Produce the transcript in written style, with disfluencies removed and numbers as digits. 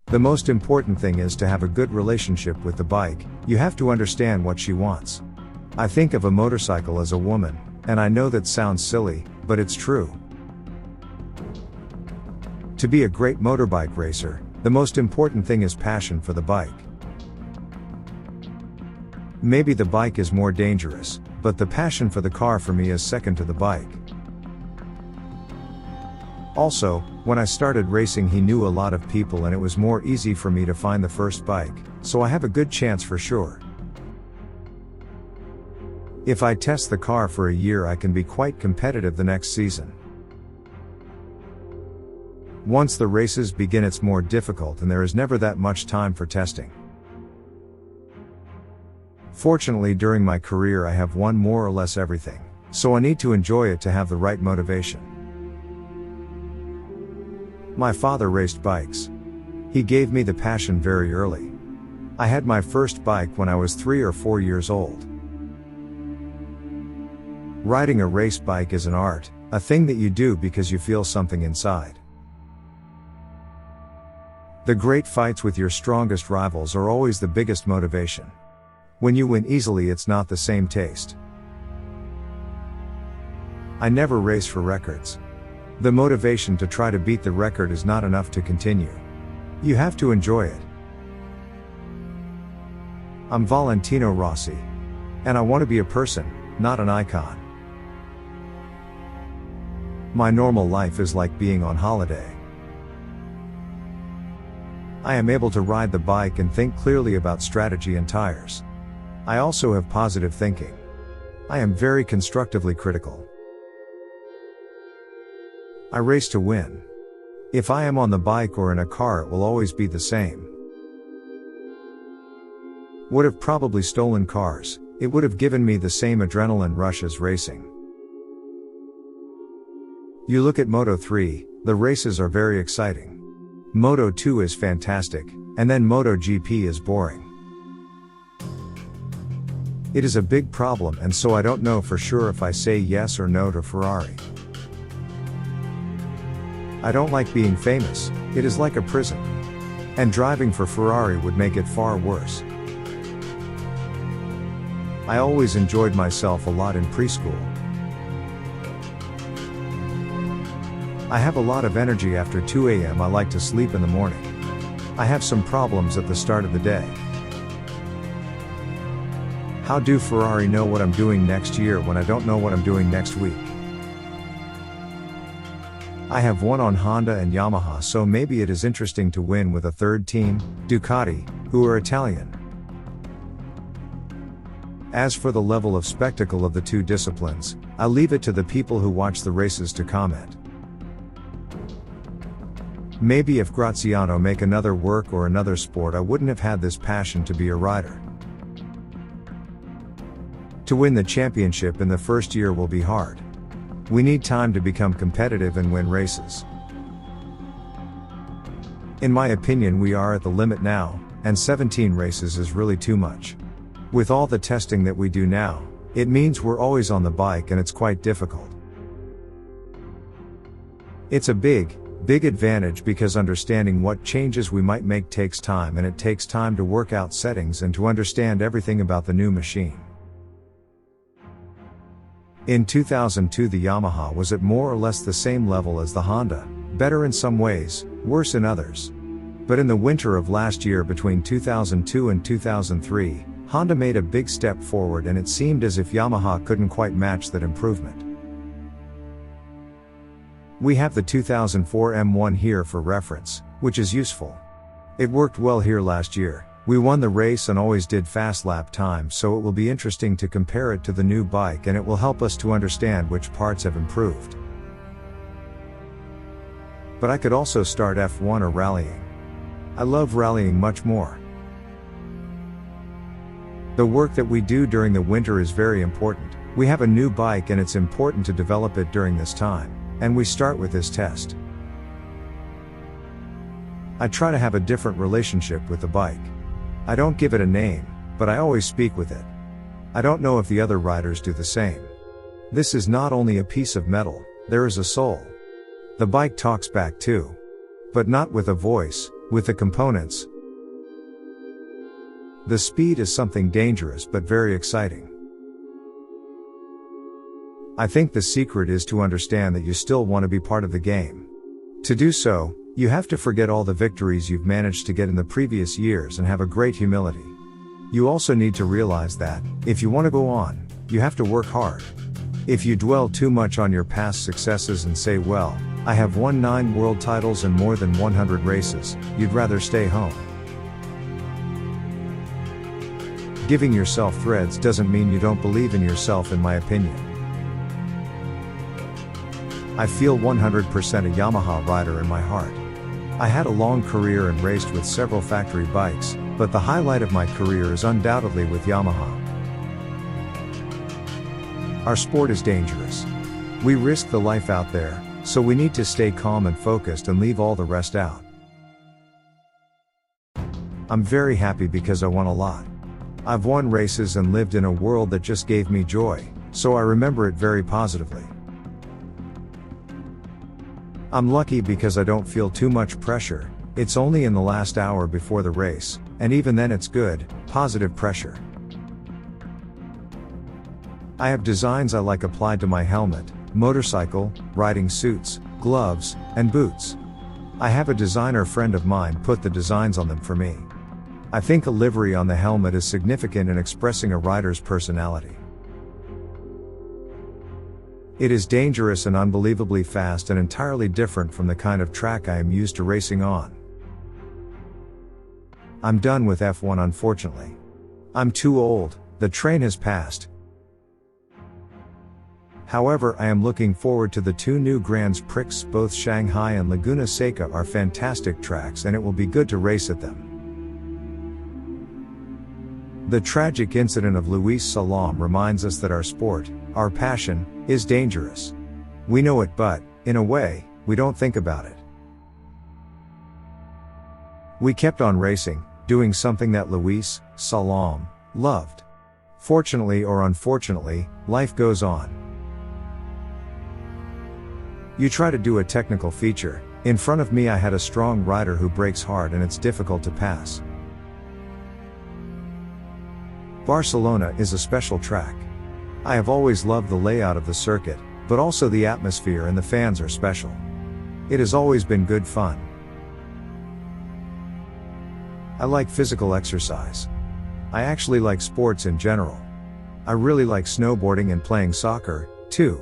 The most important thing is to have a good relationship with the bike. You have to understand what she wants. I think of a motorcycle as a woman, and I know that sounds silly, but it's true. To be a great motorbike racer, the most important thing is passion for the bike. Maybe the bike is more dangerous, but the passion for the car for me is second to the bike. Also, when I started racing he knew a lot of people and it was more easy for me to find the first bike, so I have a good chance for sure. If I test the car for a year I can be quite competitive the next season. Once the races begin it's more difficult and there is never that much time for testing. Fortunately during my career I have won more or less everything, so I need to enjoy it to have the right motivation. My father raced bikes. He gave me the passion very early. I had my first bike when I was 3 or 4 years old. Riding a race bike is an art, a thing that you do because you feel something inside. The great fights with your strongest rivals are always the biggest motivation. When you win easily it's not the same taste. I never race for records. The motivation to try to beat the record is not enough to continue. You have to enjoy it. I'm Valentino Rossi. And I want to be a person, not an icon. My normal life is like being on holiday. I am able to ride the bike and think clearly about strategy and tires. I also have positive thinking. I am very constructively critical. I race to win. If I am on the bike or in a car it will always be the same. Would have probably stolen cars, it would have given me the same adrenaline rush as racing. You look at Moto 3, the races are very exciting. Moto 2 is fantastic, and then Moto GP is boring. It is a big problem and so I don't know for sure if I say yes or no to Ferrari. I don't like being famous, it is like a prison. And driving for Ferrari would make it far worse. I always enjoyed myself a lot in preschool. I have a lot of energy after 2 a.m. I like to sleep in the morning. I have some problems at the start of the day. How do Ferrari know what I'm doing next year when I don't know what I'm doing next week? I have won on Honda and Yamaha, so maybe it is interesting to win with a third team, Ducati, who are Italian. As for the level of spectacle of the two disciplines, I leave it to the people who watch the races to comment. Maybe if Graziano make another work or another sport I wouldn't have had this passion to be a rider. To win the championship in the first year will be hard. We need time to become competitive and win races. In my opinion we are at the limit now, and 17 races is really too much. With all the testing that we do now, it means we're always on the bike and it's quite difficult. It's a big advantage because understanding what changes we might make takes time, and it takes time to work out settings and to understand everything about the new machine. In 2002 the Yamaha was at more or less the same level as the Honda, better in some ways, worse in others. But in the winter of last year between 2002 and 2003, Honda made a big step forward and it seemed as if Yamaha couldn't quite match that improvement. We have the 2004 M1 here for reference, which is useful. It worked well here last year. We won the race and always did fast lap times, so it will be interesting to compare it to the new bike and it will help us to understand which parts have improved. But I could also start F1 or rallying. I love rallying much more. The work that we do during the winter is very important. We have a new bike and it's important to develop it during this time, and we start with this test. I try to have a different relationship with the bike. I don't give it a name, but I always speak with it. I don't know if the other riders do the same. This is not only a piece of metal, there is a soul. The bike talks back too. But not with a voice, With the components, the speed is something dangerous but very exciting. I think the secret is to understand that you still want to be part of the game. To do so, you have to forget all the victories you've managed to get in the previous years and have a great humility. You also need to realize that, if you want to go on, you have to work hard. If you dwell too much on your past successes and say, well, I have won 9 world titles and more than 100 races, you'd rather stay home. Giving yourself threads doesn't mean you don't believe in yourself, in my opinion. I feel 100% a Yamaha rider in my heart. I had a long career and raced with several factory bikes, but the highlight of my career is undoubtedly with Yamaha. Our sport is dangerous. We risk the life out there, so we need to stay calm and focused and leave all the rest out. I'm very happy because I won a lot. I've won races and lived in a world that just gave me joy, so I remember it very positively. I'm lucky because I don't feel too much pressure. It's only in the last hour before the race, and even then it's good, positive pressure. I have designs I like applied to my helmet, motorcycle, riding suits, gloves, and boots. I have a designer friend of mine put the designs on them for me. I think a livery on the helmet is significant in expressing a rider's personality. It is dangerous and unbelievably fast and entirely different from the kind of track I am used to racing on. I'm done with F1, unfortunately. I'm too old, the train has passed. However, I am looking forward to the 2 new Grands Prix. Both Shanghai and Laguna Seca are fantastic tracks and it will be good to race at them. The tragic incident of Luis Salom reminds us that our sport, our passion, is dangerous. We know it, but, in a way, we don't think about it. We kept on racing, doing something that Luis Salom loved. Fortunately or unfortunately, life goes on. You try to do a technical feature. In front of me I had a strong rider who brakes hard and it's difficult to pass. Barcelona is a special track. I have always loved the layout of the circuit, but also the atmosphere and the fans are special. It has always been good fun. I like physical exercise. I actually like sports in general. I really like snowboarding and playing soccer, too.